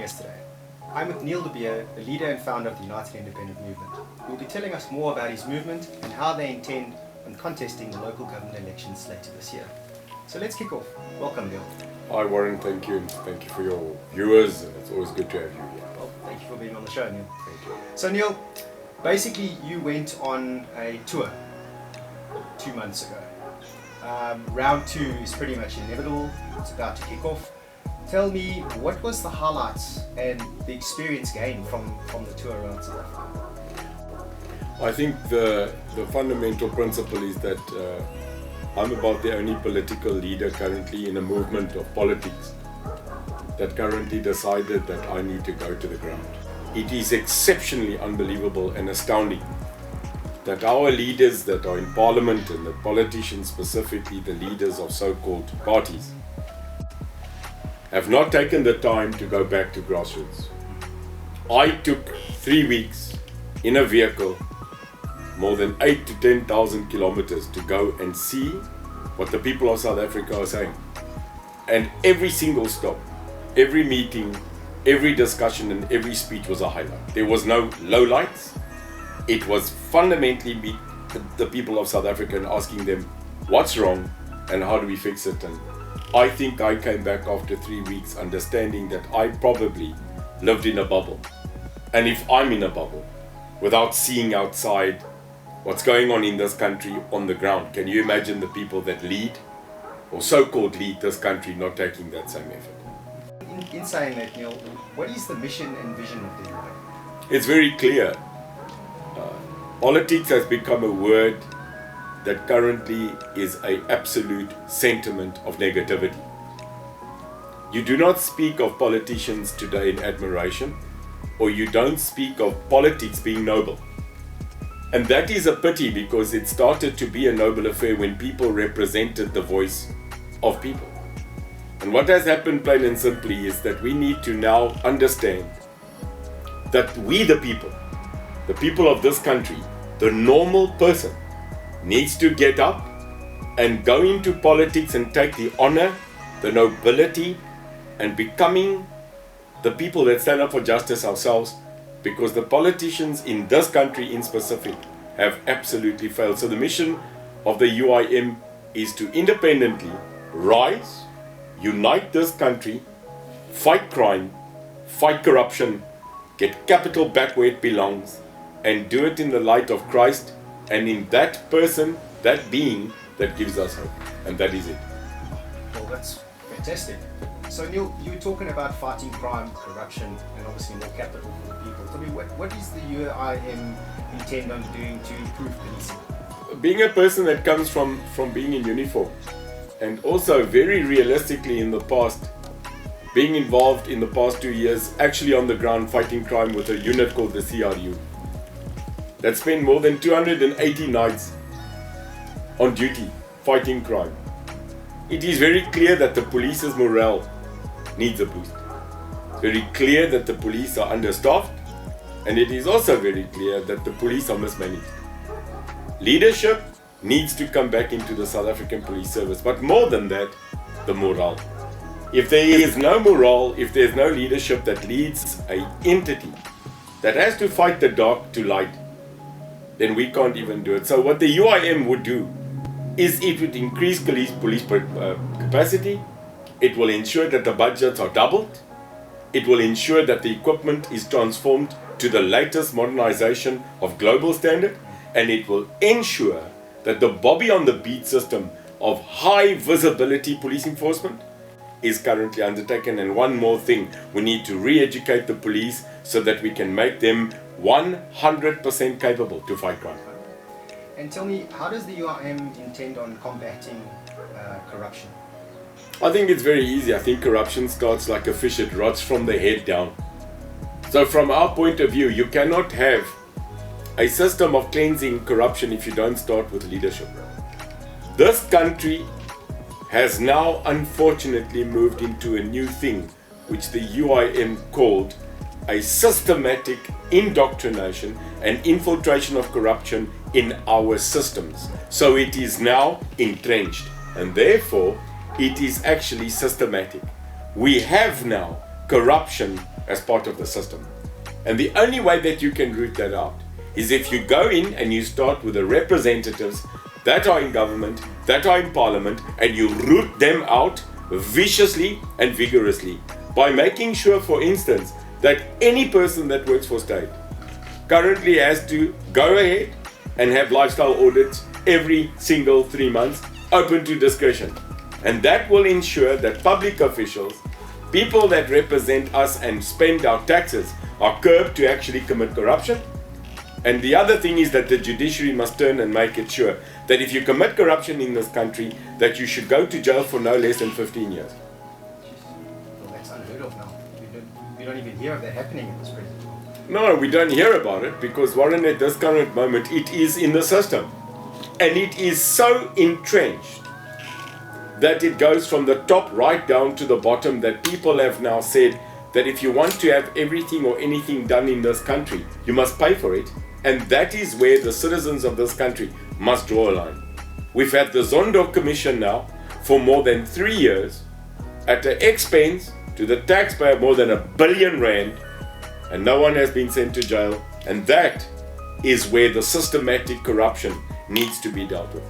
yesterday. I'm with Neil de Beer, the leader and founder of the United Independent Movement, who will be telling us more about his movement and how they intend on contesting the local government elections later this year. So let's kick off. Welcome, Neil. Hi Warren, thank you, and thank you for your viewers, and it's always good to have you here. Well, thank you for being on the show, Neil. Thank you. So Neil, basically you went on a tour 2 months ago. Round 2 is pretty much inevitable. It's about to kick off. Tell me, what was the highlights and the experience gained from the tour around South Africa? I think the fundamental principle is that I'm about the only political leader currently in a movement of politics that currently decided that I need to go to the ground. It is exceptionally unbelievable and astounding that our leaders that are in parliament, and the politicians, specifically the leaders of so-called parties, have not taken the time to go back to grassroots. I took 3 weeks in a vehicle, more than 8,000 to 10,000 kilometers, to go and see what the people of South Africa are saying. And every single stop, every meeting, every discussion and every speech was a highlight. There was no lowlights. It was fundamentally the people of South Africa and asking them what's wrong and how do we fix it. And I think I came back after 3 weeks understanding that I probably lived in a bubble. And if I'm in a bubble without seeing outside what's going on in this country on the ground, can you imagine the people that lead or so-called lead this country not taking that same effort? In saying that, Neil, what is the mission and vision of the UIM? It's very clear. Politics has become a word that currently is an absolute sentiment of negativity. You do not speak of politicians today in admiration, or you don't speak of politics being noble. And that is a pity, because it started to be a noble affair when people represented the voice of people. And what has happened, plain and simply, is that we need to now understand that we the people of this country, the normal person, needs to get up and go into politics and take the honor, the nobility, and becoming the people that stand up for justice ourselves, because the politicians in this country in specific have absolutely failed. So the mission of the UIM is to independently rise, unite this country, fight crime, fight corruption, get capital back where it belongs, and do it in the light of Christ, and in that person, that being that gives us hope. And that is it. Well, that's fantastic. So Neil, you were talking about fighting crime, corruption, and obviously more capital for the people. Tell me, what is the UIM intend on doing to improve policing? Being a person that comes from being in uniform, and also very realistically in the past, being involved in the past 2 years actually on the ground fighting crime with a unit called the CRU that spent more than 280 nights on duty fighting crime. It is very clear that the police's morale needs a boost. It's very clear that the police are understaffed, and it is also very clear that the police are mismanaged. Leadership needs to come back into the South African police service, but more than that, the morale. If there is no morale, if there is no leadership that leads an entity that has to fight the dark to light, then we can't even do it. So what the UIM would do is it would increase police capacity. It will ensure that the budgets are doubled. It will ensure that the equipment is transformed to the latest modernization of global standard, and it will ensure that the Bobby on the beat system of high visibility police enforcement is currently undertaken. And one more thing, we need to re-educate the police so that we can make them 100% capable to fight crime. And tell me, how does the UIM intend on combating corruption? I think it's very easy. I think corruption starts like a fish, it rots from the head down. So from our point of view, you cannot have a system of cleansing corruption if you don't start with leadership. This country has now unfortunately moved into a new thing, which the UIM called a systematic indoctrination and infiltration of corruption in our systems. So it is now entrenched, and therefore it is actually systematic. We have now corruption as part of the system. And the only way that you can root that out is if you go in and you start with the representatives that are in government, that are in parliament, and you root them out viciously and vigorously by making sure, for instance, that any person that works for state currently has to go ahead and have lifestyle audits every single 3 months, open to discussion. And that will ensure that public officials, people that represent us and spend our taxes, are curbed to actually commit corruption. And the other thing is that the judiciary must turn and make it sure that if you commit corruption in this country, that you should go to jail for no less than 15 years. Well, that's unheard of now. We don't even hear of that happening in this present. No, we don't hear about it because, Warren, at this current moment, it is in the system. And it is so entrenched that it goes from the top right down to the bottom, that people have now said that if you want to have everything or anything done in this country, you must pay for it. And that is where the citizens of this country must draw a line. We've had the Zondo Commission now for more than 3 years at the expense to the taxpayer more than R1 billion, and no one has been sent to jail. And that is where the systematic corruption needs to be dealt with.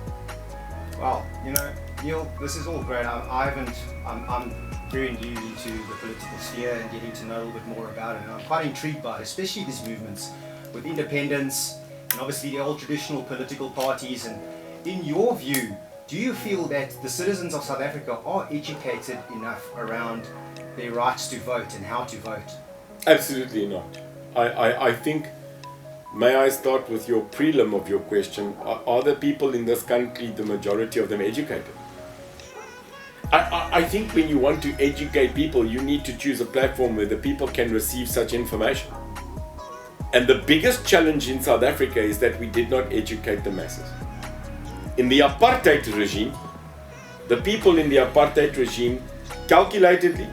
Wow, you know, Neil, this is all great. I'm very new into the political sphere and getting to know a little bit more about it. And I'm quite intrigued by it, especially these movements with independence and obviously the old traditional political parties. And in your view, do you feel that the citizens of South Africa are educated enough around their rights to vote and how to vote? Absolutely not. I think, may I start with your prelim of your question? Are the people in this country, the majority of them, educated? I think when you want to educate people, you need to choose a platform where the people can receive such information. And the biggest challenge in South Africa is that we did not educate the masses. In the apartheid regime, the people in the apartheid regime calculatedly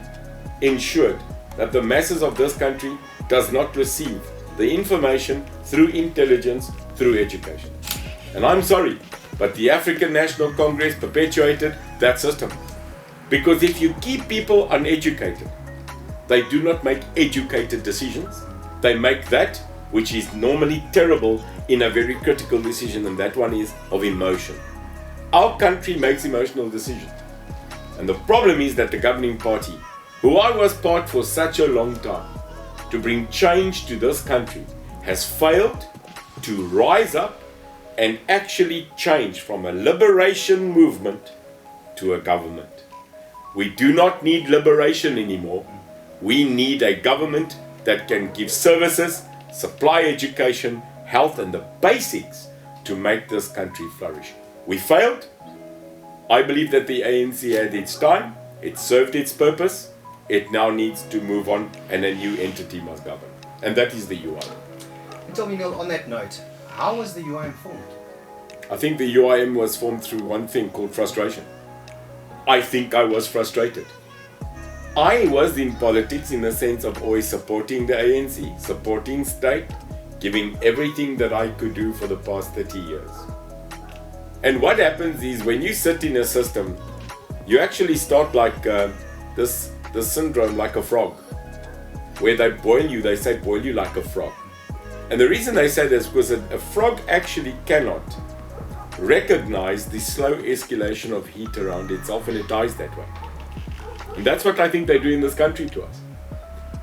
ensured that the masses of this country does not receive the information through intelligence, through education. And I'm sorry, but the African National Congress perpetuated that system. Because if you keep people uneducated, they do not make educated decisions. They make that which is normally terrible in a very critical decision, and that one is of emotion. Our country makes emotional decisions. And the problem is that the governing party, who I was part for such a long time, to bring change to this country, has failed to rise up and actually change from a liberation movement to a government. We do not need liberation anymore. We need a government that can give services, supply education, health, and the basics to make this country flourish. We failed. I believe that the ANC had its time. It served its purpose. It now needs to move on, and a new entity must govern. And that is the UIM. And tell me, Neil, on that note, how was the UIM formed? I think the UIM was formed through one thing called frustration. I think I was frustrated. I was in politics in the sense of always supporting the ANC, supporting state, giving everything that I could do for the past 30 years. And what happens is when you sit in a system, you actually start like this syndrome, like a frog, where they boil you, they say boil you like a frog. And the reason they say this is because a frog actually cannot recognize the slow escalation of heat around itself, and it dies that way. And that's what I think they do in this country to us.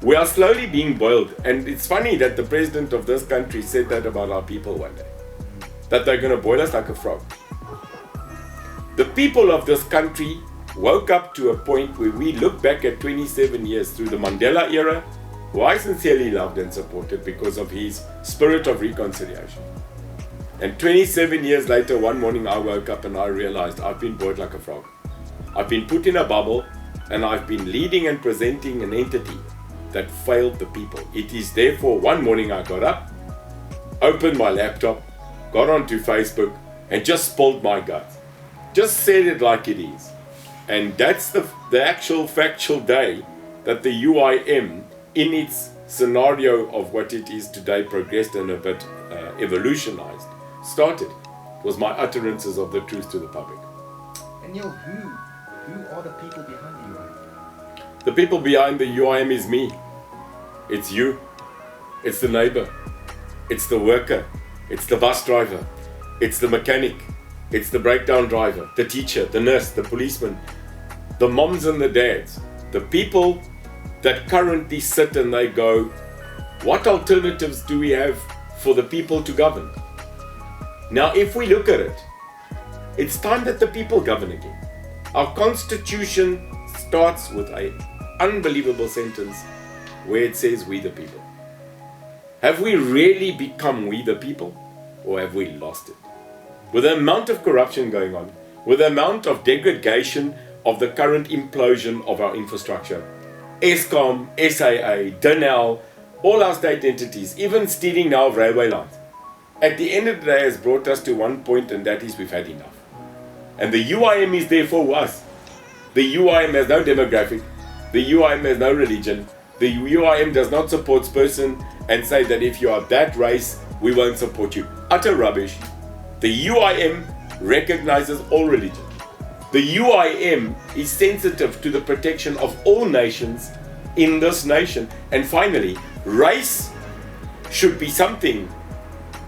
We are slowly being boiled, and it's funny that the president of this country said that about our people one day, that they're going to boil us like a frog. The people of this country woke up to a point where we look back at 27 years through the Mandela era, who I sincerely loved and supported because of his spirit of reconciliation. And 27 years later, one morning I woke up and I realized I've been boiled like a frog. I've been put in a bubble, and I've been leading and presenting an entity that failed the people. It is therefore one morning I got up, opened my laptop, got onto Facebook, and just spilled my guts. Just said it like it is. And that's the actual factual day that the UIM, in its scenario of what it is today, progressed and a bit evolutionized, started. It was my utterances of the truth to the public. And Neil, who are the people behind the UIM? The people behind the UIM is me. It's you. It's the neighbor. It's the worker. It's the bus driver. It's the mechanic. It's the breakdown driver, the teacher, the nurse, the policeman, the moms and the dads, the people that currently sit and they go, what alternatives do we have for the people to govern? Now, if we look at it, it's time that the people govern again. Our constitution starts with an unbelievable sentence where it says, we the people. Have we really become we the people, or have we lost it? With the amount of corruption going on, with the amount of degradation of the current implosion of our infrastructure, Eskom, SAA, Denel, all our state entities, even stealing now of railway lines, at the end of the day has brought us to one point, and that is we've had enough. And the UIM is there for us. The UIM has no demographic. The UIM has no religion. The UIM does not support person and say that if you are that race, we won't support you. Utter rubbish. The UIM recognizes all religion. The UIM is sensitive to the protection of all nations in this nation. And finally, race should be something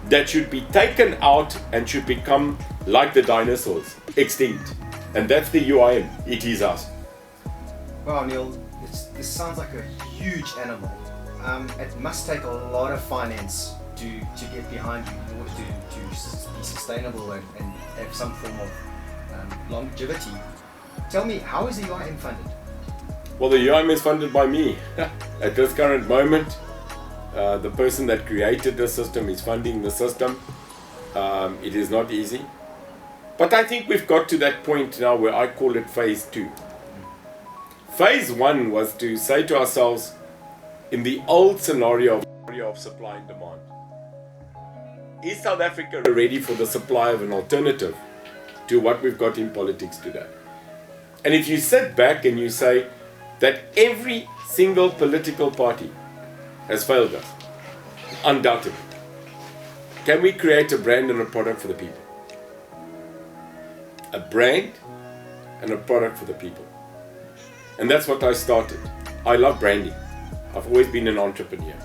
that should be taken out and should become like the dinosaurs, extinct. And that's the UIM. It is us. Wow, Neil, this sounds like a huge animal. It must take a lot of finance to get behind you in order to be sustainable and have some form of longevity. Tell me, how is the UIM funded? Well, the UIM is funded by me. At this current moment, the person that created the system is funding the system. It is not easy. But I think we've got to that point now where I call it phase 2. Phase 1 was to say to ourselves, in the old scenario of supply and demand, is South Africa ready for the supply of an alternative to what we've got in politics today? And if you sit back and you say that every single political party has failed us, undoubtedly, can we create a brand and a product for the people? A brand and a product for the people. And that's what I started. I love branding. I've always been an entrepreneur.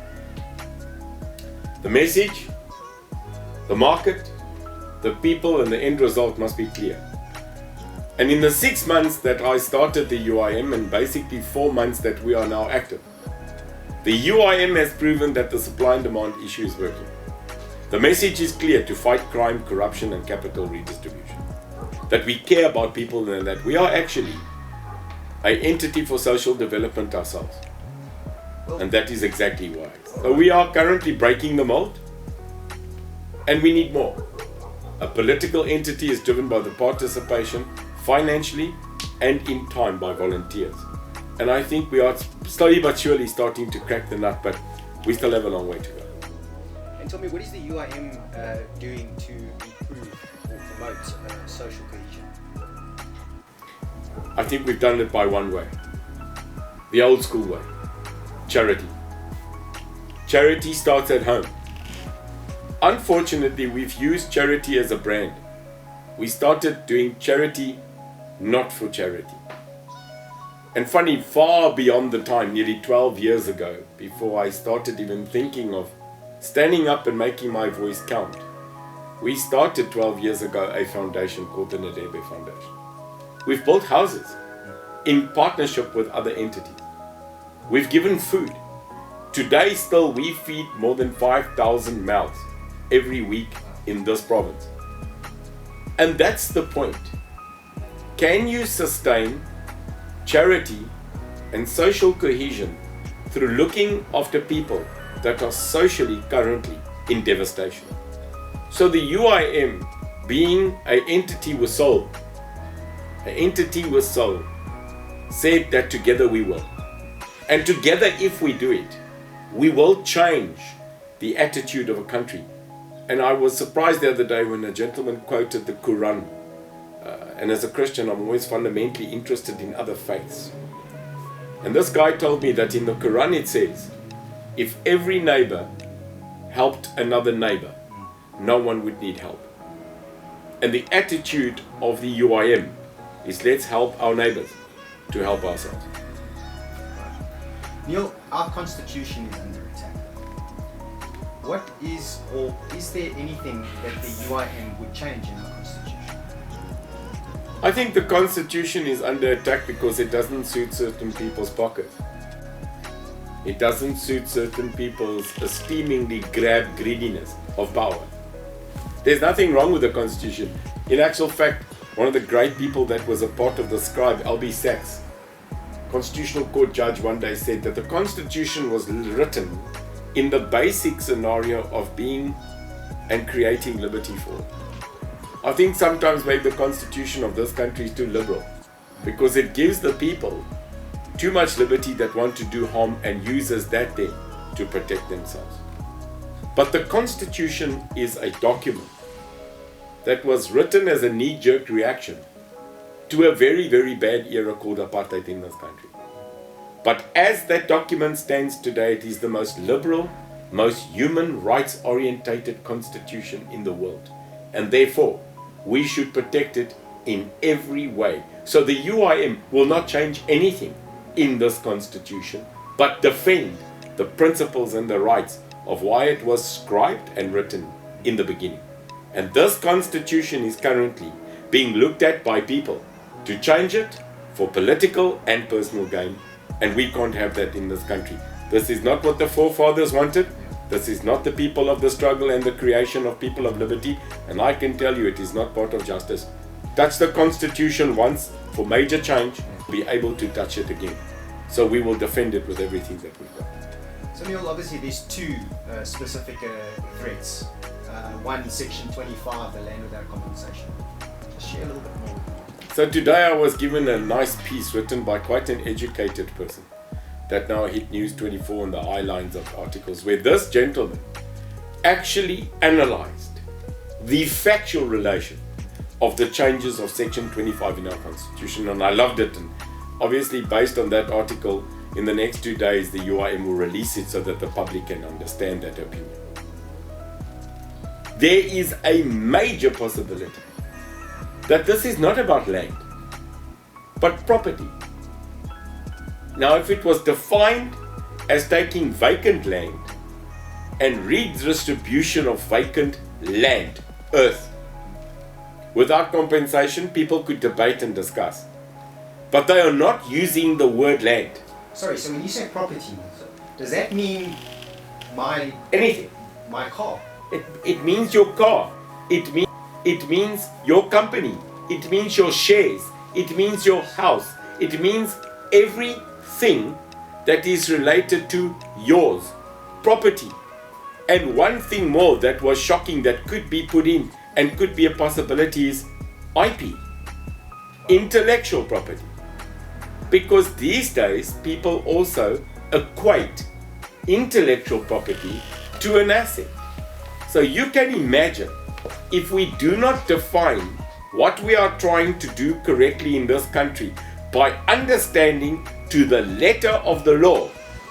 The message, the market, the people, and the end result must be clear. And in the 6 months that I started the UIM, and basically 4 months that we are now active, the UIM has proven that the supply and demand issue is working. The message is clear: to fight crime, corruption, and capital redistribution. That we care about people and that we are actually an entity for social development ourselves. And that is exactly why. So we are currently breaking the mold, and we need more. A political entity is driven by the participation, financially and in time, by volunteers. And I think we are slowly but surely starting to crack the nut, but we still have a long way to go. And tell me, what is the UIM doing to improve or promote social cohesion? I think we've done it by one way. The old school way. Charity. Charity starts at home. Unfortunately, we've used charity as a brand. We started doing charity not for charity. And funny, far beyond the time, nearly 12 years ago, before I started even thinking of standing up and making my voice count, we started 12 years ago a foundation called the Nadebe Foundation. We've built houses in partnership with other entities. We've given food. Today still we feed more than 5,000 mouths every week in this province. And that's the point. Can you sustain charity and social cohesion through looking after people that are socially currently in devastation? So the UIM, being an entity with soul, said that together we will. And together, if we do it, we will change the attitude of a country. And I was surprised the other day when a gentleman quoted the Quran. And as a Christian, I'm always fundamentally interested in other faiths. And this guy told me that in the Quran it says, if every neighbor helped another neighbor, no one would need help. And the attitude of the UIM is, let's help our neighbors to help ourselves. Neil, our constitution is under attack. What is, or is there anything that the UIM would change in our constitution? I think the constitution is under attack because it doesn't suit certain people's pockets. It doesn't suit certain people's esteemingly grabbed greediness of power. There's nothing wrong with the constitution. In actual fact, one of the great people that was a part of the scribe, L.B. Sachs, Constitutional Court judge, one day said that the constitution was written in the basic scenario of being and creating liberty for all. I think sometimes maybe the constitution of this country is too liberal because it gives the people too much liberty that want to do harm and uses that then to protect themselves. But the constitution is a document that was written as a knee-jerk reaction to a very, very bad era called apartheid in this country. But as that document stands today, it is the most liberal, most human rights orientated constitution in the world. And therefore, we should protect it in every way. So the UIM will not change anything in this constitution, but defend the principles and the rights of why it was scribed and written in the beginning. And this constitution is currently being looked at by people to change it for political and personal gain. And we can't have that in this country. This is not what the forefathers wanted. This is not the people of the struggle and the creation of people of liberty. And I can tell you it is not part of justice. Touch the constitution once for major change, be able to touch it again. So we will defend it with everything that we've got. So Neil, obviously there's two specific threats. One, Section 25, the land without compensation. Just share a little bit more. So today I was given a nice piece written by quite an educated person that now hit News 24 on the eye lines of articles, where this gentleman actually analyzed the factual relation of the changes of Section 25 in our Constitution, and I loved it. And obviously based on that article, in the next 2 days the UIM will release it so that the public can understand that opinion. There is a major possibility that this is not about land, but property. Now, if it was defined as taking vacant land and redistribution of vacant land, earth, without compensation, people could debate and discuss. But they are not using the word land. Sorry, so when you say property, does that mean Anything. my car? It means your car. It means your company. It means your shares. It means your house. It means everything that is related to yours, property. And one thing more that was shocking that could be put in and could be a possibility is IP, intellectual property. Because these days people also equate intellectual property to an asset. So you can imagine, if we do not define what we are trying to do correctly in this country by understanding to the letter of the law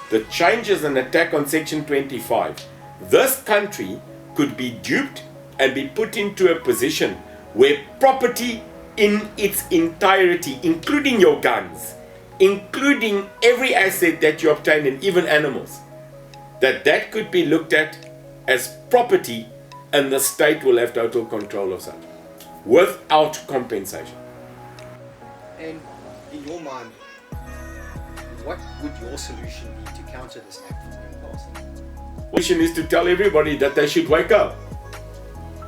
the changes and attack on Section 25, this country could be duped and be put into a position where property in its entirety, including your guns, including every asset that you obtain and even animals, that could be looked at as property, and the state will have total control of that without compensation. And in your mind, what would your solution be to counter this act from being passed? The solution is to tell everybody that they should wake up.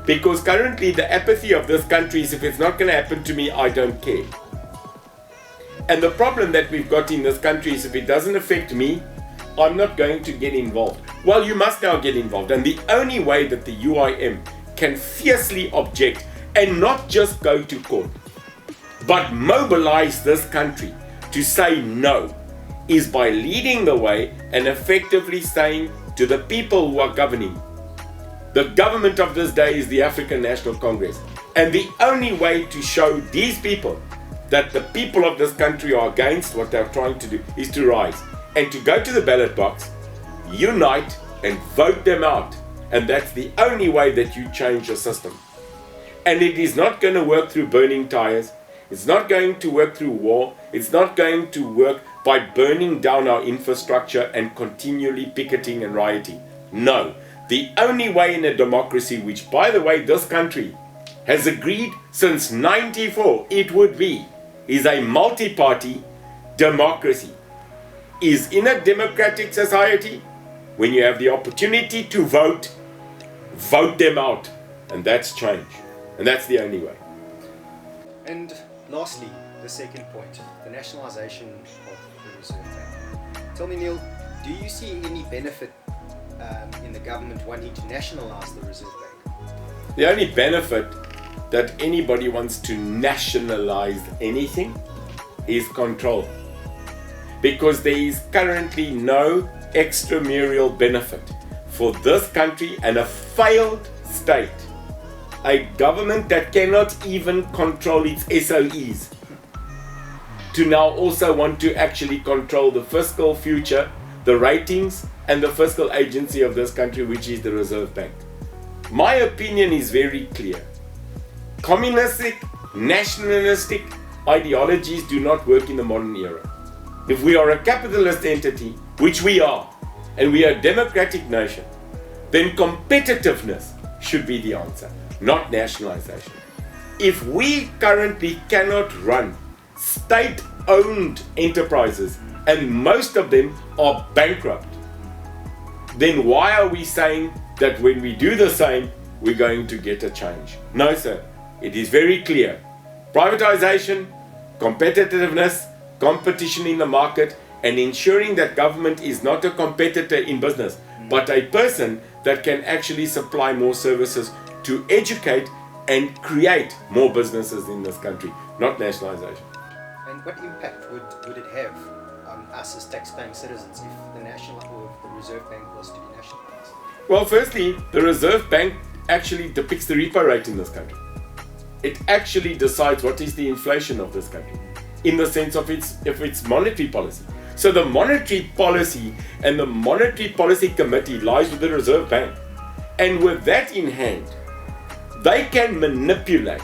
Because currently the apathy of this country is, if it's not going to happen to me, I don't care. And the problem that we've got in this country is, if it doesn't affect me, I'm not going to get involved. Well, you must now get involved. And the only way that the UIM can fiercely object and not just go to court, but mobilize this country to say no, is by leading the way and effectively saying to the people who are governing, the government of this day is the African National Congress. And the only way to show these people that the people of this country are against what they're trying to do is to rise and to go to the ballot box, unite and vote them out. And that's the only way that you change the system. And it is not going to work through burning tires. It's not going to work through war. It's not going to work by burning down our infrastructure and continually picketing and rioting. No. The only way in a democracy, which by the way this country has agreed since 94 it would be, is a multi-party democracy. Is in a democratic society, when you have the opportunity to vote, vote them out. And that's change. And that's the only way. And lastly, the second point, the nationalisation of the Reserve Bank. Tell me, Neil, do you see any benefit in the government wanting to nationalise the Reserve Bank? The only benefit that anybody wants to nationalise anything is control. Because there is currently no extramural benefit for this country and a failed state. A government that cannot even control its SOEs, to now also want to actually control the fiscal future, the ratings, and the fiscal agency of this country, which is the Reserve Bank. My opinion is very clear. Communistic, nationalistic ideologies do not work in the modern era. If we are a capitalist entity, which we are, and we are a democratic nation, then competitiveness should be the answer, not nationalization. If we currently cannot run state-owned enterprises, and most of them are bankrupt, then why are we saying that when we do the same, we're going to get a change? No, sir. It is very clear. Privatization, competitiveness, competition in the market, and ensuring that government is not a competitor in business, but a person that can actually supply more services to educate and create more businesses in this country, not nationalization. And what impact would it have on us as tax-paying citizens if the national or the Reserve Bank was to be nationalized? Well, firstly, the Reserve Bank actually depicts the repo rate in this country. It actually decides what is the inflation of this country in the sense of its monetary policy. So the monetary policy and the Monetary Policy Committee lies with the Reserve Bank. And with that in hand, they can manipulate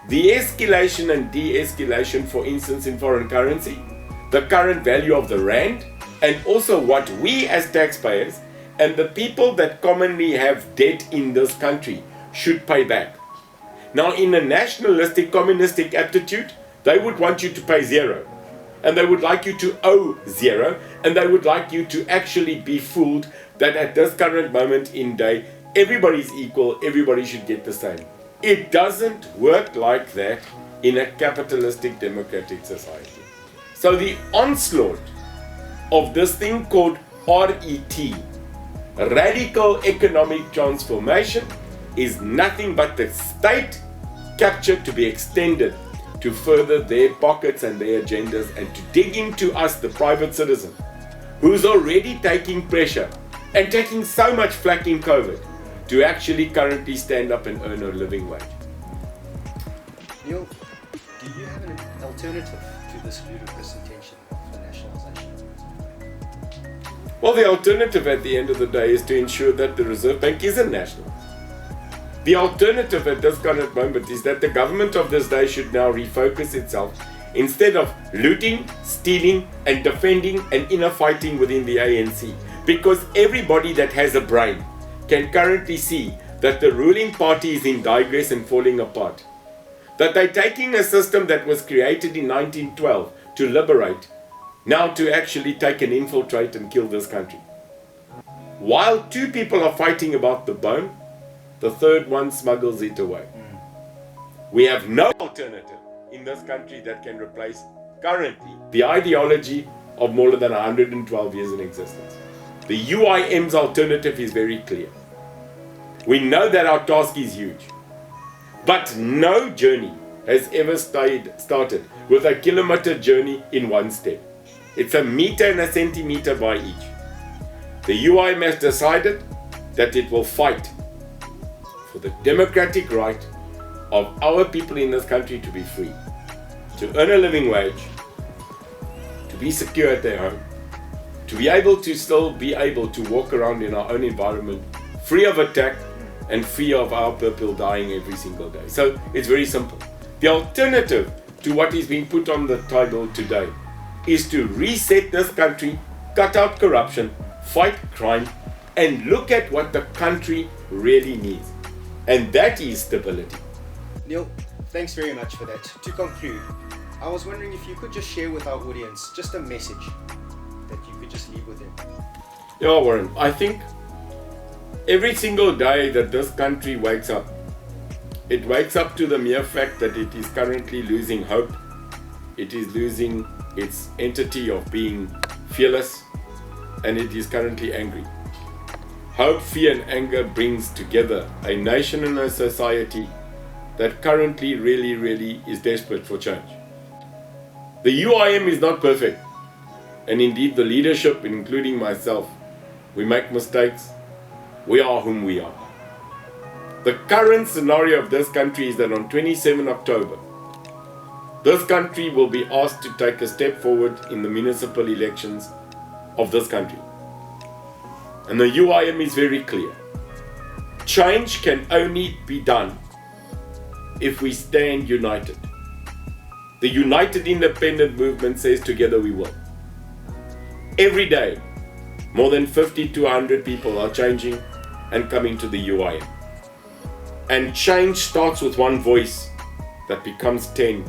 the escalation and de-escalation, for instance, in foreign currency, the current value of the rand, and also what we as taxpayers and the people that commonly have debt in this country should pay back. Now, in a nationalistic, communistic attitude, they would want you to pay zero. And they would like you to owe zero. And they would like you to actually be fooled that at this current moment in day, everybody is equal, everybody should get the same. It doesn't work like that in a capitalistic democratic society. So the onslaught of this thing called RET, radical economic transformation, is nothing but the state captured to be extended to further their pockets and their agendas, and to dig into us, the private citizen, who's already taking pressure and taking so much flack in COVID, to actually currently stand up and earn a living wage. Neil, do you have an alternative to this ludicrous intention of the nationalisation? Well, the alternative at the end of the day is to ensure that the Reserve Bank isn't national. The alternative at this current moment is that the government of this day should now refocus itself, instead of looting, stealing and defending and inner fighting within the ANC. Because everybody that has a brain can currently see that the ruling party is in digress and falling apart. That they're taking a system that was created in 1912 to liberate, now to actually take and infiltrate and kill this country. While two people are fighting about the bone, the third one smuggles it away. We have no alternative in this country that can replace currently the ideology of more than 112 years in existence. The UIM's alternative is very clear. We know that our task is huge, but no journey has ever started with a kilometer journey in one step. It's a meter and a centimeter by each. The UIM has decided that it will fight for the democratic right of our people in this country to be free, to earn a living wage, to be secure at their home, to be able to still be able to walk around in our own environment, free of attack and free of our people dying every single day. So it's very simple. The alternative to what is being put on the table today is to reset this country, cut out corruption, fight crime, and look at what the country really needs. And that is stability. Neil, thanks very much for that. To conclude, I was wondering if you could just share with our audience just a message that you could just leave with them. Yeah, Warren, I think every single day that this country wakes up, it wakes up to the mere fact that it is currently losing hope. It is losing its entity of being fearless, and it is currently angry. Hope, fear and anger brings together a nation and a society that currently really is desperate for change. The UIM is not perfect, and indeed the leadership, including myself, we make mistakes. We are whom we are. The current scenario of this country is that on 27 October, this country will be asked to take a step forward in the municipal elections of this country. And the UIM is very clear. Change can only be done if we stand united. The United Independent Movement says together we will. Every day, more than 50 to 100 people are changing and coming to the UIM. And change starts with one voice that becomes 10,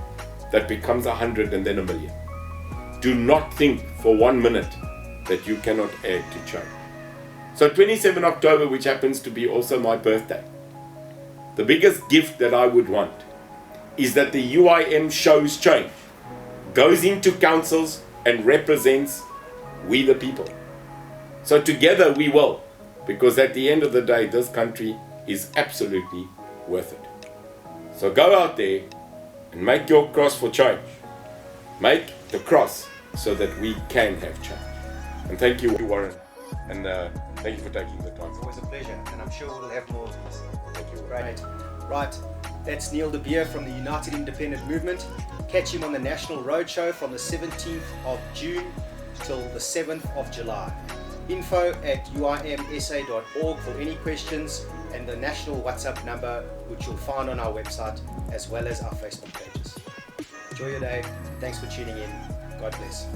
that becomes 100 and then 1 million. Do not think for 1 minute that you cannot add to change. So 27 October, which happens to be also my birthday, the biggest gift that I would want is that the UIM shows change, goes into councils and represents we the people. So together we will, because at the end of the day, this country is absolutely worth it. So go out there and make your cross for change. Make the cross so that we can have change. And thank you, Warren, and thank you for taking the time. It's always a pleasure, and I'm sure we'll have more of these. Thank you. Right, that's Neil De Beer from the United Independent Movement. Catch him on the National Roadshow from the 17th of June till the 7th of July. info@uimsa.org for any questions, and the national WhatsApp number, which you'll find on our website as well as our Facebook pages. Enjoy your day. Thanks for tuning in. God bless.